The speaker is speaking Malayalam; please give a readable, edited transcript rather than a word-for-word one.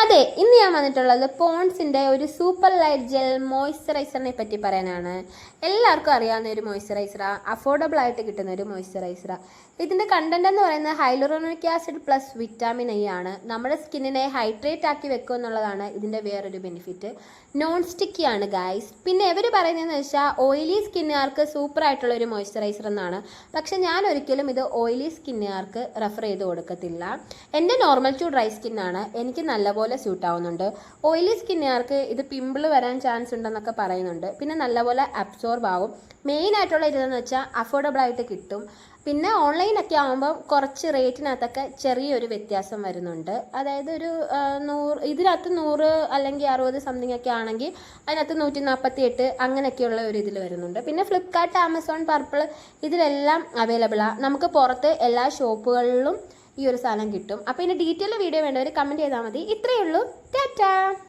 അതെ, ഇന്ന് ഞാൻ വന്നിട്ടുള്ളത് പോൺസിൻ്റെ ഒരു സൂപ്പർ ലൈറ്റ് ജെൽ മോയ്സ്ചറൈസറിനെ പറ്റി പറയാനാണ്. എല്ലാവർക്കും അറിയാവുന്ന ഒരു മോയ്സ്ചറൈസറാണ്, അഫോർഡബിൾ ആയിട്ട് കിട്ടുന്ന ഒരു മോയ്സ്ചറൈസറാണ്. ഇതിൻ്റെ കണ്ടന്റ് എന്ന് പറയുന്നത് hyaluronic acid plus vitamin E ആണ്. നമ്മുടെ സ്കിന്നിനെ ഹൈഡ്രേറ്റ് ആക്കി വെക്കുക എന്നുള്ളതാണ് ഇതിൻ്റെ വേറൊരു ബെനിഫിറ്റ്. നോൺ സ്റ്റിക്കി ആണ് ഗായ്സ്. പിന്നെ ഇവർ പറയുന്നതെന്ന് വെച്ചാൽ ഓയിലി സ്കിന്നുകാർക്ക് സൂപ്പർ ആയിട്ടുള്ള ഒരു മോയ്സ്ചറൈസർ എന്നാണ്. പക്ഷെ ഞാൻ ഒരിക്കലും ഇത് ഓയിലി സ്കിന്നുകാർക്ക് റെഫർ ചെയ്ത് കൊടുക്കത്തില്ല. എൻ്റെ നോർമൽ ടു ഡ്രൈ സ്കിന്നാണ്, എനിക്ക് നല്ലപോലെ സ്യൂട്ട് ആവുന്നുണ്ട്. ഓയിലി സ്കിന്നുകാർക്ക് ഇത് പിമ്പിൾ വരാൻ ചാൻസ് ഉണ്ടെന്നൊക്കെ പറയുന്നുണ്ട്. പിന്നെ നല്ലപോലെ അബ്സോർബ് ആവും. മെയിൻ ആയിട്ടുള്ള ഇതെന്ന് വെച്ചാൽ അഫോർഡബിൾ ആയിട്ട് കിട്ടും. പിന്നെ ഓൺലൈനൊക്കെ ആകുമ്പം കുറച്ച് റേറ്റിനകത്തൊക്കെ ചെറിയൊരു വ്യത്യാസം വരുന്നുണ്ട്. അതായത് ഒരു 100, ഇതിനകത്ത് 100 അല്ലെങ്കിൽ 60 സംതിങ് ഒക്കെ ആണെങ്കിൽ അതിനകത്ത് 148 അങ്ങനെയൊക്കെയുള്ള ഒരു ഇതിൽ വരുന്നുണ്ട്. പിന്നെ ഫ്ലിപ്കാർട്ട്, ആമസോൺ, പർപ്പിൾ ഇതിലെല്ലാം അവൈലബിളാണ്. നമുക്ക് പുറത്ത് എല്ലാ ഷോപ്പുകളിലും ഈ ഒരു സാധനം കിട്ടും. അപ്പോൾ ഇതിൻ്റെ ഡീറ്റെയിൽ വീഡിയോ വേണ്ടവർ കമൻറ്റ് ചെയ്താൽ മതി. ഇത്രയേ ഉള്ളൂ. ടാറ്റാ.